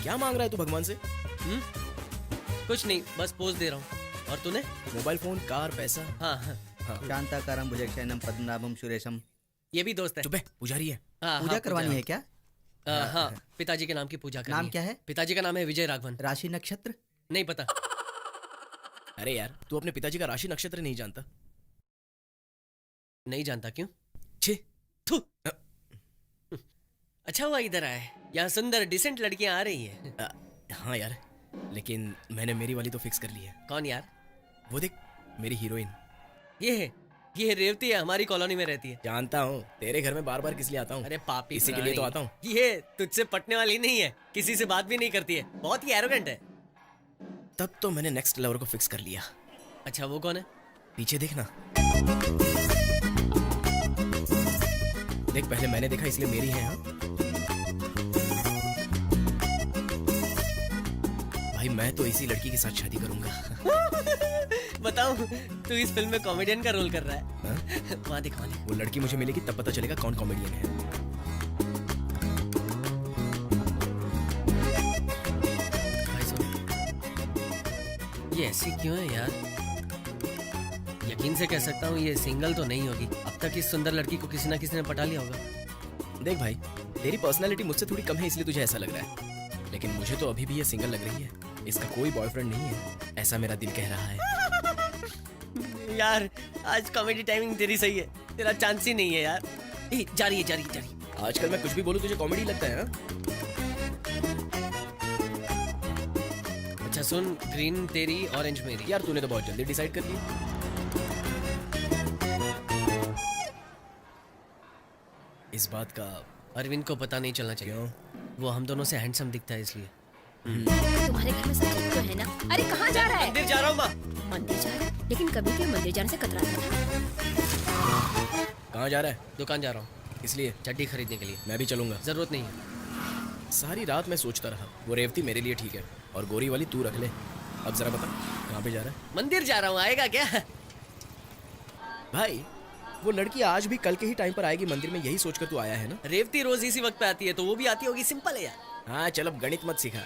क्या मांग रहा है तू भगवान से? कुछ नहीं, बस पोज दे रहा हूँ। और तूने? मोबाइल फोन, कार, पैसा। हाँ हाँ, शांताकारं भुजगशयनं पद्मनाभं सुरेशम। ये भी दोस्त है। चुप है, पुजारी है। हाँ, पूजा हाँ, करवानी है क्या? हाँ, पिताजी के नाम की पूजा करनी नाम क्या है? पिताजी का नाम है विजय राघवन। राशि नक्षत्र? नहीं पता। अरे यार, तू अपने पिताजी का राशि नक्षत्र नहीं जानता? नहीं जानता क्यों? छे। थू। अच्छा हुआ इधर आए, यहाँ सुंदर डिसेंट लड़कियां आ रही है। हाँ यार, लेकिन मैंने मेरी वाली तो फिक्स कर ली है। कौन यार? वो देख, मेरी हीरोइन। ये रेवती है, हमारी कॉलोनी में रहती है। जानता हूँ, तेरे घर में बार बार किस लिए आता हूँ? अरे पापी, इसी के लिए तो आता हूँ। ये तुझसे पटने वाली नहीं है, किसी से बात भी नहीं करती है, बहुत ही एरोगेंट है। तब तो मैंने नेक्स्ट लवर को फिक्स कर लिया। अच्छा, वो कौन है? पीछे देखना। देख, पहले मैंने देखा इसलिए मेरी है। हाँ भाई, मैं तो इसी लड़की के साथ शादी करूंगा। बताऊं, तू इस फिल्म में कॉमेडियन का रोल कर रहा है। वहाँ देख, वहाँ देख। वो लड़की मुझे मिलेगी तब पता चलेगा कौन कॉमेडियन है। भाई सुन, ये ऐसी क्यों है यार? यकीन से कह सकता हूँ ये सिंगल तो नहीं होगी। अब तक इस सुंदर लड़की को किसी ना किसी ने पटा लिया होगा। देख भाई, तेरी पर्सनालिटी मुझसे थोड़ी कम है इसलिए तुझे ऐसा लग रहा है, लेकिन मुझे तो अभी भी ये सिंगल लग रही है। इसका कोई बॉयफ्रेंड नहीं है, ऐसा मेरा दिल कह रहा है। यार, आज कॉमेडी टाइमिंग तेरी सही है, तेरा चांस ही नहीं है यार। जा रही है। आजकल मैं कुछ भी बोलूं तुझे कॉमेडी लगता है? अच्छा सुन, ग्रीन तेरी, ऑरेंज मेरी। यार तूने तो बहुत जल्दी डिसाइड कर लिया। इस बात का अरविंद को पता नहीं चलना चाहिए। क्यों? वो हम दोनों से हैंडसम दिखता है इसलिए। तुम्हारे घर में सब ठीक तो है ना? अरे कहाँ जा रहा है? मंदिर जा रहा हूँ माँ। मंदिर जा रहा है? लेकिन कभी क्यों मंदिर जाने से कतराता था? कहाँ जा रहा है? दुकान जा रहा हूँ, इसलिए चड्डी खरीदने के लिए। मैं भी चलूंगा। जरूरत नहीं है। सारी रात मैं सोचता रहा, वो रेवती मेरे लिए ठीक है और गोरी वाली तू रख ले। अब जरा बता, कहाँ पे जा रहा है? मंदिर जा रहा हूँ, आएगा क्या? भाई, वो लड़की आज भी कल के ही टाइम पर आएगी मंदिर में, यही सोचकर तू आया है ना? रेवती रोज इसी वक्त पे आती है, तो वो भी आती होगी। सिंपल है यार। हाँ चल, अब गणित मत सिखा।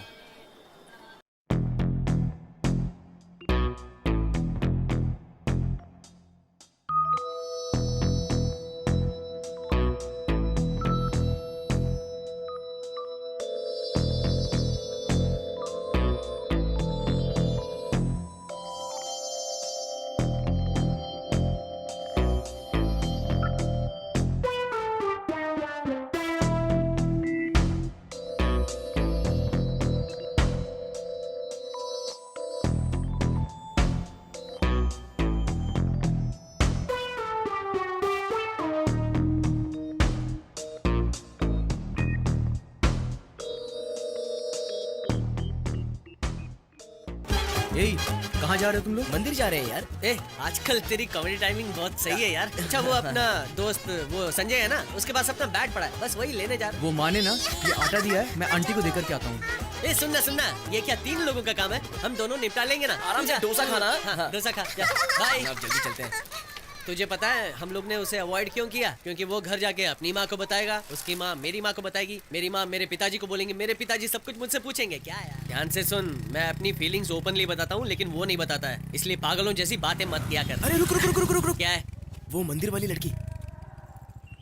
कहाँ जा रहे हो तुम लोग? मंदिर जा रहे हैं यार। आजकल तेरी कॉमेडी टाइमिंग बहुत सही है यार। अच्छा, वो अपना दोस्त वो संजय है ना, उसके पास अपना बैट पड़ा है, बस वही लेने जा रहा वो माने ना, ये आटा दिया है, मैं आंटी को देकर के आता हूँ। हूँ। सुनना, ये क्या 3 लोगों का काम है? हम दोनों निपटा लेंगे ना। आराम से डोसा खाना। हाँ, डोसा खा। बाय। अब जल्दी चलते हैं। तुझे पता है हम लोग ने उसे अवॉइड क्यों किया? क्योंकि वो घर जाके अपनी माँ को बताएगा, उसकी माँ मेरी माँ को बताएगी, मेरी माँ मेरे पिताजी को बोलेंगे, मेरे पिताजी सब कुछ मुझसे पूछेंगे। क्या यार? ध्यान से सुन, मैं अपनी फीलिंग्स ओपनली बताता हूँ, लेकिन वो नहीं बताता है, इसलिए पागलों जैसी बातें मत किया कर। अरे रुक। क्या है? वो मंदिर वाली लड़की।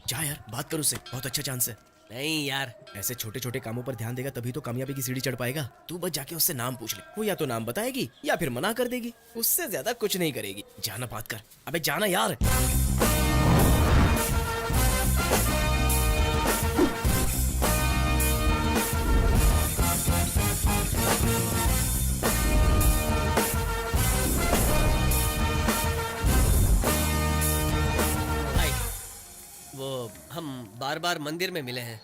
जा यार, बात कर उससे, बहुत अच्छा चांस है। नहीं यार, ऐसे छोटे छोटे कामों पर ध्यान देगा तभी तो कामयाबी की सीढ़ी चढ़ पाएगा। तू बस जाके उससे नाम पूछ ले, वो या तो नाम बताएगी या फिर मना कर देगी, उससे ज्यादा कुछ नहीं करेगी। जाना, बात कर। अबे जाना यार। भाई, वो हम बार बार मंदिर में मिले हैं।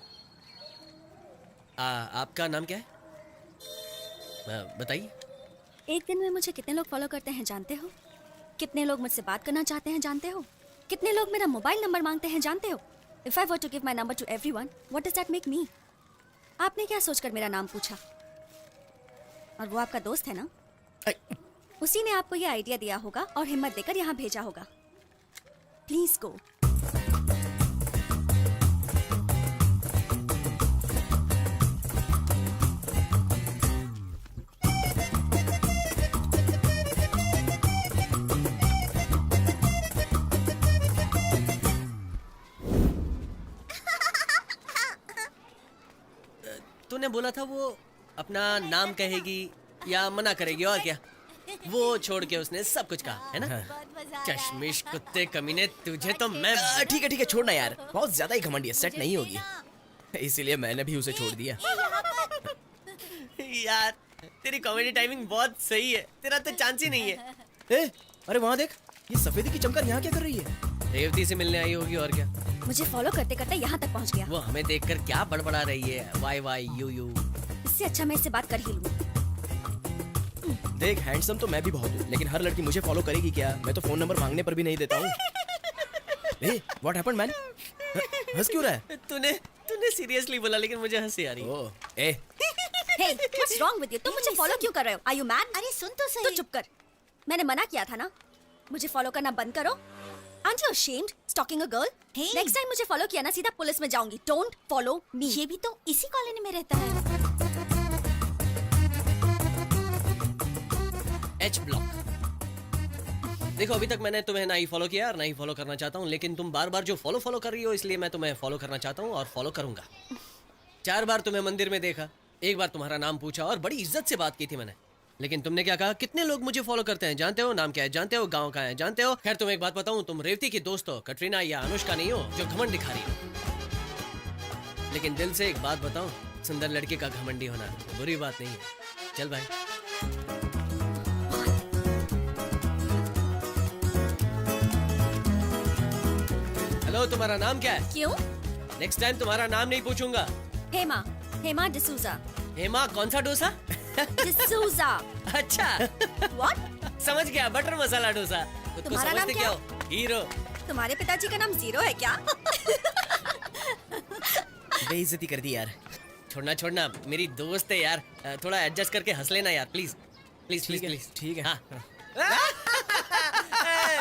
आपका नाम क्या है? बताइए। एक दिन में मुझे कितने लोग फॉलो करते हैं जानते हो? कितने लोग मुझसे बात करना चाहते हैं जानते हो? कितने लोग मेरा मोबाइल नंबर मांगते हैं जानते हो? If I were to give my number to everyone, what does that make me? आपने क्या सोचकर मेरा नाम पूछा? और वो आपका दोस्त है ना? उसी ने आपको ये आइडिया दिया होगा और हिम्मत देकर यहाँ भेजा होगा। Please go. तूने बोला था वो अपना नाम कहेगी या मना करेगी और क्या, वो छोड़ के उसने सब कुछ कहा है ना। चश्मिश कुत्ते कमीने, तुझे तो मैं ठीक है ठीक है, छोड़ना यार, बहुत ज्यादा ही घमंडी है, सेट नहीं होगी, इसीलिए मैंने भी उसे छोड़ दिया। यार तेरी कॉमेडी टाइमिंग बहुत सही है, तेरा तो चांस ही नहीं है। ए, अरे वहाँ देख, ये सफेदी की चमकर यहाँ क्या कर रही है? रेवती से मिलने आई होगी और क्या। मुझे फॉलो करते करते यहाँ तक पहुँच गया। वो हमें देखकर क्या बड़बड़ा रही है, वाई वाई यू यू। इससे अच्छा मैं इससे बात कर ही लूँ। देख, हैंडसम तो मैं भी बहुत हूँ, लेकिन हर लड़की मुझे फॉलो करेगी क्या? मैं तो फोन नंबर मांगने पर भी नहीं देता हूँ। ए, व्हाट हैपेंड मैन? हंस क्यों रहा है? तूने तूने सीरियसली बोला, लेकिन मुझे हंसी आ रही है। ओ, ए, Hey, what's wrong with you? तुम मुझे फॉलो क्यों कर रहे हो? Are you mad? अरे सुन तो सही। तू चुप कर। मैंने मना किया था ना, मुझे फॉलो करना बंद करो। Aren't you ashamed stalking a girl? Hey. Next time मुझे फॉलो किया ना, सीधा पुलिस में जाऊंगी। Don't follow me. ये भी तो इसी कॉलोनी में रहता है। H block. देखो अभी तक मैंने तुम्हें ना ही फॉलो किया और ना ही फॉलो करना चाहता हूँ, लेकिन तुम बार बार जो फॉलो कर रही हो, इसलिए मैं तुम्हें फॉलो करना चाहता हूँ और फॉलो करूंगा। 4 बार तुम्हें मंदिर में देखा, 1 बार तुम्हारा नाम पूछा और बड़ी इज्जत से बात की थी मैंने, लेकिन तुमने क्या कहा, कितने लोग मुझे फॉलो करते हैं जानते हो, नाम क्या है जानते हो, गांव कहाँ है जानते हो। खैर तुम्हें एक बात बताऊं, तुम रेवती की दोस्त हो, कटरीना या अनुष्का नहीं हो जो घमंड दिखा रही हो। लेकिन दिल से एक बात बताऊं, सुंदर लड़की का घमंडी होना बुरी बात नहीं है। चल भाई। हेलो, तुम्हारा नाम क्या है? क्यों? नेक्स्ट टाइम तुम्हारा नाम नहीं पूछूंगा। हेमा, हेमा डिसूजा। हेमा कौन सा डोसा? डिसूजा। अच्छा What? समझ गया, बटर मसाला डोसा। खुद को तुम्हारा नाम समझते क्या? हो? हीरो। तुम्हारे पिताजी का नाम जीरो है क्या? बेइज्जती कर दी यार। छोड़ना छोड़ना, मेरी दोस्त है यार, थोड़ा एडजस्ट करके हंस लेना यार, प्लीज प्लीज प्लीज ठीक है, प्लीज। ठीक है। हाँ।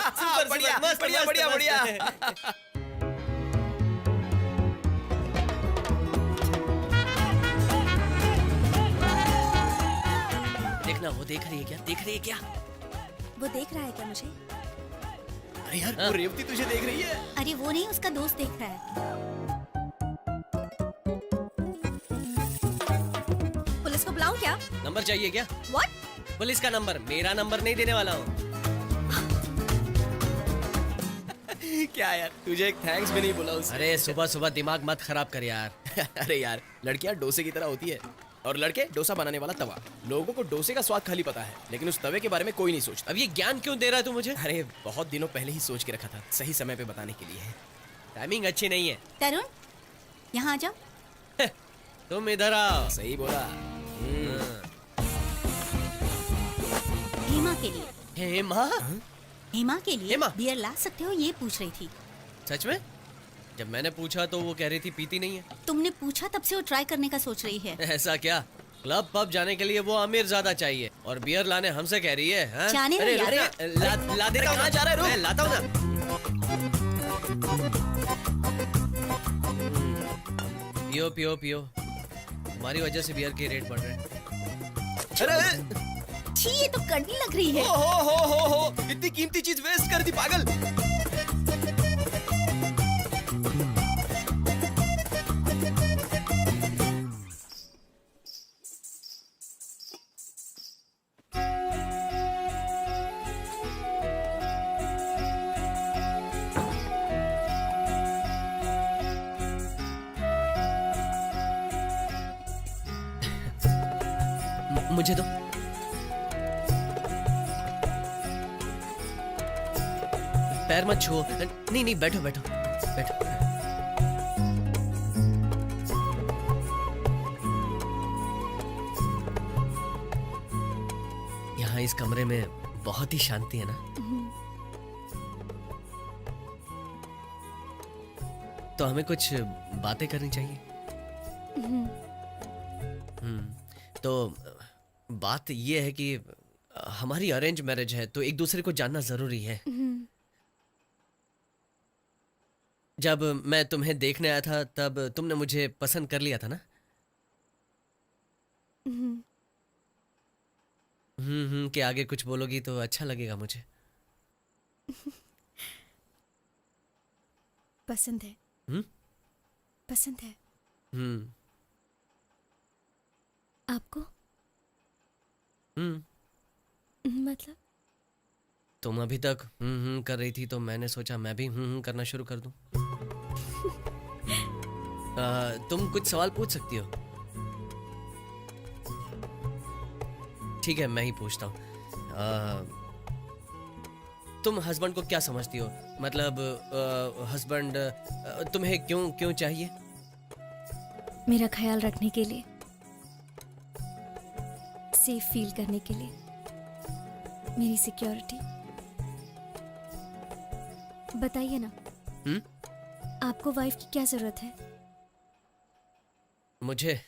सुपर बढ़िया, सुपर, मस्त, बढ़िया, मस्त, बढ़िया, मस्त। बढ़िया। देखना, वो देख रही है क्या, देख रही है क्या? वो देख रहा है क्या मुझे? अरे यार, हाँ। वो रेवती तुझे देख रही है। अरे वो नहीं, उसका दोस्त देख रहा है। पुलिस को बुलाऊं क्या? नंबर चाहिए क्या? What? पुलिस का नंबर? मेरा नंबर नहीं देने वाला हूँ। क्या यार, तुझे एक थैंक्स भी नहीं बोला उसने। अरे सुबह सुबह दिमाग मत खराब कर यार। अरे यार, लड़कियां डोसे की तरह होती है और लड़के डोसा बनाने वाला तवा। लोगों को डोसे का स्वाद खाली पता है, लेकिन उस तवे के बारे में कोई नहीं सोचता। अब ये ज्ञान क्यों दे रहा है तू मुझे? अरे बहुत दिनों पहले ही सोच के रखा था, सही समय पे बताने के लिए। टाइमिंग अच्छी नहीं है। तरुण, यहाँ आ जाओ। तुम इधर आओ। सही बोला। हेमा के लिए, हेमा? हेमा के लिए हेमा? बियर ला सकते हो, ये पूछ रही थी। सच में? जब मैंने पूछा तो वो कह रही थी पीती नहीं है। तुमने पूछा तब से वो ट्राई करने का सोच रही है। ऐसा क्या? क्लब पब जाने के लिए वो अमीर ज्यादा चाहिए और बियर लाने हमसे कह रही है, हाँ? जाने दो अरे यार। रुक ना, ला देता हूँ। कहाँ जा रहा है? रुक। मैं लाता हूँ ना। पियो पियो पियो, तुम्हारी वजह से बियर के रेट बढ़ रहे हैं। अरे छी, ये तो कड़वी लग रही है। हो, इतनी कीमती चीज वेस्ट कर दी पागल। मुझे दो। पैर मत छुओ। नहीं नहीं, बैठो बैठो बैठो। यहाँ इस कमरे में बहुत ही शांति है ना? तो हमें कुछ बातें करनी चाहिए। तो बात ये है कि हमारी अरेंज मैरिज है, तो एक दूसरे को जानना जरूरी है। जब मैं तुम्हें देखने आया था तब तुमने मुझे पसंद कर लिया था ना? कि आगे कुछ बोलोगी तो अच्छा लगेगा मुझे। पसंद है। हम्म? पसंद है। हम्म। आपको मतलब तुम अभी तक कर रही थी तो मैंने सोचा मैं भी करना शुरू कर दूं। तुम कुछ सवाल पूछ सकती हो। ठीक है, मैं ही पूछता हूँ। तुम हस्बैंड को क्या समझती हो? मतलब हस्बैंड तुम्हें क्यों चाहिए? मेरा ख्याल रखने के लिए, सेफ फील करने के लिए, मेरी सिक्योरिटी। बताइए ना, आपको वाइफ की क्या जरूरत है? मुझे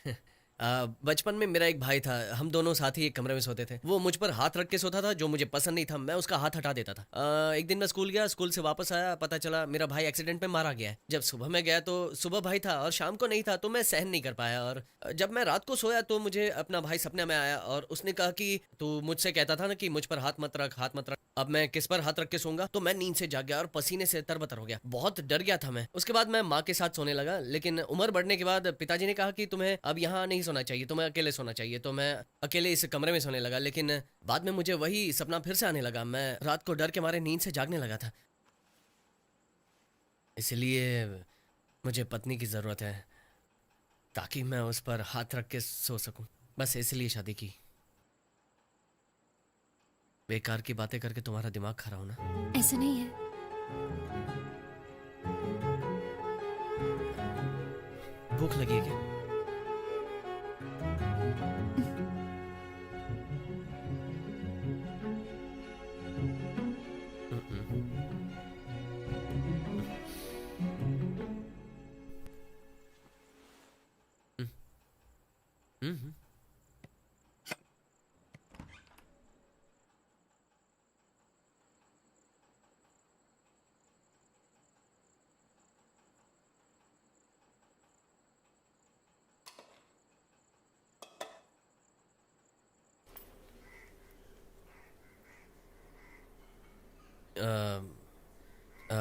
बचपन में मेरा एक भाई था, हम दोनों साथ ही एक कमरे में सोते थे। वो मुझ पर हाथ रख के सोता था, जो मुझे पसंद नहीं था। मैं उसका हाथ हटा देता था। एक दिन मैं स्कूल गया, स्कूल से वापस आया, पता चला मेरा भाई एक्सीडेंट में मारा गया है। जब सुबह मैं गया तो सुबह भाई था और शाम को नहीं था, तो मैं सहन नहीं कर पाया। और जब मैं रात को सोया तो मुझे अपना भाई सपने में आया और उसने कहा कि तू मुझसे कहता था ना कि मुझ पर हाथ मत रख, हाथ मत रख। अब मैं किस पर हाथ रख के सोऊंगा? तो मैं नींद से जाग गया और पसीने से तरबतर हो गया। बहुत डर गया था मैं। उसके बाद मैं माँ के साथ सोने लगा, लेकिन उम्र बढ़ने के बाद पिताजी ने कहा कि तुम्हें अब यहाँ नहीं सोना चाहिए, तुम्हें अकेले सोना चाहिए। तो मैं अकेले इस कमरे में सोने लगा, लेकिन बाद में मुझे वही सपना फिर से आने लगा। मैं रात को डर के मारे नींद से जागने लगा था। इसलिए मुझे पत्नी की जरूरत है ताकि मैं उस पर हाथ रख के सो सकूं। बस इसलिए शादी की। बेकार की बातें करके तुम्हारा दिमाग खराब होना। ऐसा नहीं है। भूख लगी है क्या?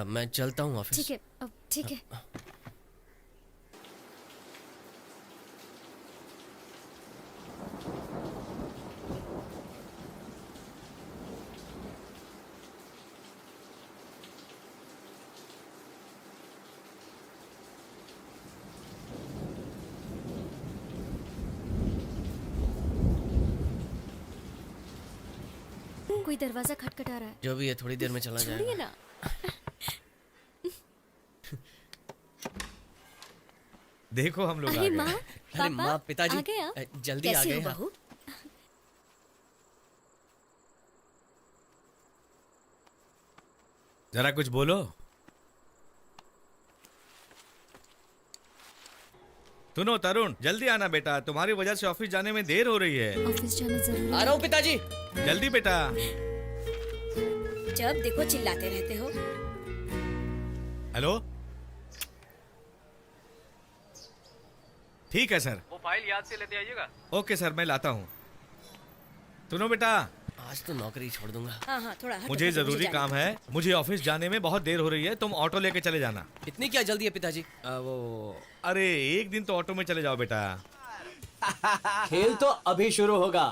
मैं चलता हूँ ऑफिस। ठीक है, अब ठीक है। कोई दरवाजा खटखटा रहा है। जो भी है थोड़ी देर में चला छोड़िए जाएगा। ना। देखो हम लोग आ अरे गए। माँ, अरे पापा, माँ, पिताजी आ गए आप? जल्दी आ कैसे गए हो आप। बहू? जरा कुछ बोलो। सुनो तरुण, जल्दी आना बेटा, तुम्हारी वजह से ऑफिस जाने में देर हो रही है। ऑफिस जाना जरूरी आ है। रहा हूँ पिताजी। जल्दी बेटा। जब देखो चिल्लाते रहते हो। हेलो, ठीक है सर। वो फाइल याद से लेते आइएगा। ओके सर, मैं लाता हूँ। सुनो बेटा, आज तो नौकरी छोड़ दूंगा। हाँ हाँ, थोड़ा हटो, मुझे हटो, जरूरी जाने काम दो। है। मुझे ऑफिस जाने में बहुत देर हो रही है। तुम ऑटो लेके चले जाना। इतनी क्या जल्दी है पिताजी? अरे एक दिन तो ऑटो में चले जाओ बेटा। खेल तो अभी शुरू होगा।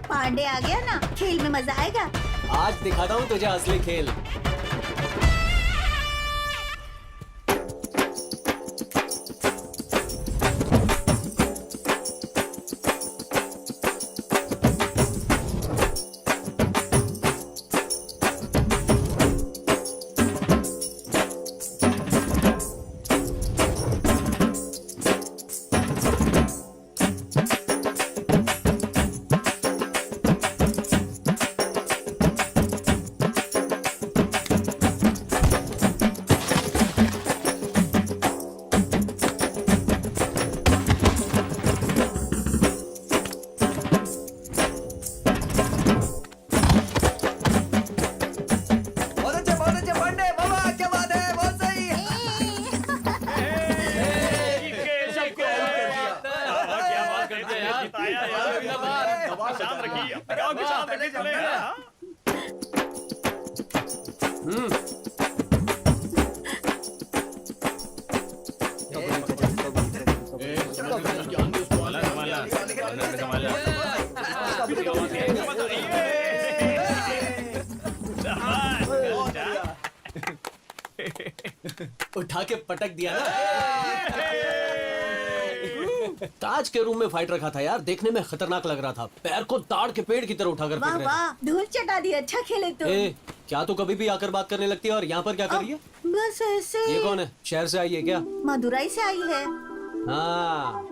पांडे आ गया ना, खेल में मजा आएगा। आज दिखाता हूँ तुझे असली खेल। शांत रखिए, अपने गांव की शांत रखिए, चलेगा। उठा के पटक दिया ना। ताज के रूम में फाइट रखा था यार, देखने में खतरनाक लग रहा था। पैर को ताड़ के पेड़ की तरह उठाकर वाह फेंक रहे वाह, धूल चटा दी, अच्छा खेले थे। तुम। ए, क्या तू कभी भी आकर बात करने लगती है और यहाँ पर क्या कर रही है? बस ऐसे। ये कौन है? शहर से आई है क्या? मदुराई से आई है। हाँ,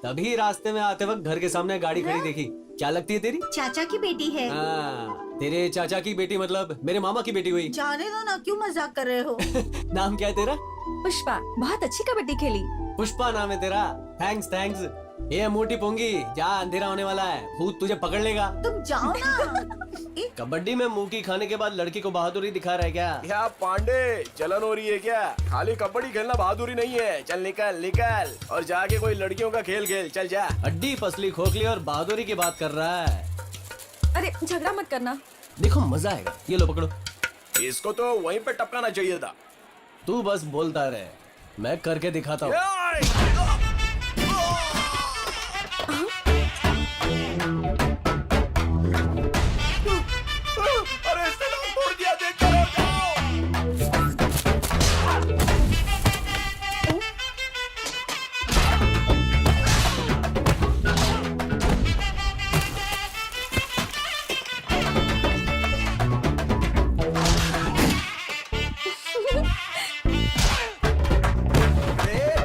तभी रास्ते में आते वक्त घर के सामने गाड़ी खड़ी देखी। क्या लगती है तेरी? चाचा की बेटी है। हाँ, तेरे चाचा की बेटी मतलब मेरे मामा की बेटी हुई। जाने दो ना, क्यों मजाक कर रहे हो? नाम क्या है तेरा? पुष्पा बहुत अच्छी कबड्डी खेली। पुष्पा नाम है तेरा? Thanks thanks. ये मोटी पोंगी, जा अंधेरा होने वाला है, भूत तुझे पकड़ लेगा। तुम जाओ ना। कबड्डी में मुंह की खाने के बाद लड़की को बहादुरी दिखा रहा है क्या? क्या पांडे, जलन हो रही है क्या? खाली कबड्डी खेलना बहादुरी नहीं है। चल निकल निकल और जाके कोई लड़कियों का खेल खेल। चल जा। हड्डी पसली खोखली और बहादुरी की बात कर रहा है। अरे झगड़ा मत करना। देखो मजा आएगा। ये लो पकड़ो। इसको तो वहीं पे टपकाना चाहिए था। तू बस बोलता रहे, मैं करके दिखाता हूँ। अरे इसने नाम तोड़ दिया, देख करो जाओ।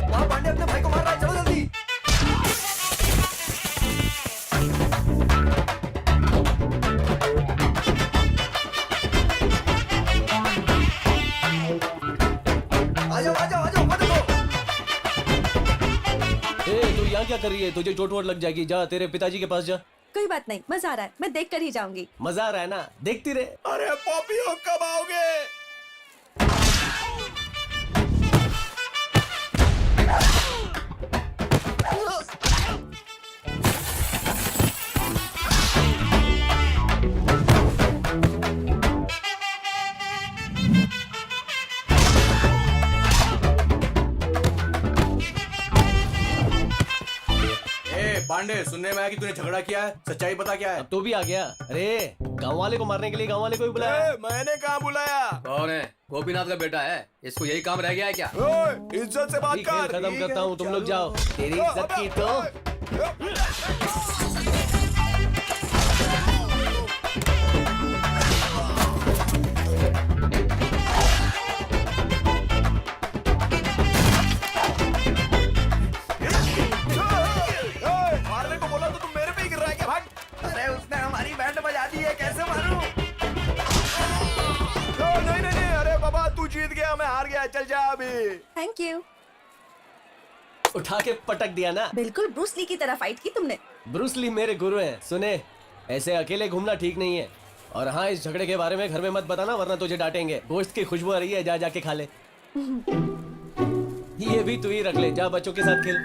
वहाँ पांडे अपने भाई को मार रहा है, चलो जल्दी। आ जाओ आ जाओ आ जाओ, मत रुको। ए, तू यहाँ क्या कर रही है? तुझे चोट वोट लग जाएगी। जा तेरे पिताजी के पास जा। कोई बात नहीं, मजा आ रहा है, मैं देख कर ही जाऊंगी। मजा आ रहा है ना? देखती रहे। अरे पॉपियो कब आओगे? पांडे, सुनने में आया कि तूने झगड़ा किया है, सच्चाई बता क्या है? अब तू भी आ गया। अरे गांव वाले को मारने के लिए गांव वाले को ही बुलाया। मैंने कहाँ बुलाया? कौन है? गोपीनाथ का बेटा है, इसको यही काम रह गया है क्या? ओए, इज्जत से बात अभी खेल कर। खत्म करता हूँ, तुम लोग जाओ। तेरी इज्जत की तो मारने को बोला तो तुम मेरे पे ही गिर रहा है क्या? भाग। अरे उसने हमारी बैंड बजा दी है, कैसे मारूं? नहीं नहीं नहीं, अरे बाबा तू जीत गया, मैं हार गया। चल जा अभी। Thank you. उठा के पटक दिया ना। बिल्कुल ब्रूस ली की तरह फाइट की तुमने। ब्रूस ली मेरे गुरु हैं। सुने, ऐसे अकेले घूमना ठीक नहीं है। और हाँ, इस झगड़े के बारे में घर में मत बताना, वरना तुझे डांटेंगे। गोश्त की खुशबू आ रही है, जा जाके खा ले। ये भी तू ही रख ले, जा बच्चों के साथ खेल।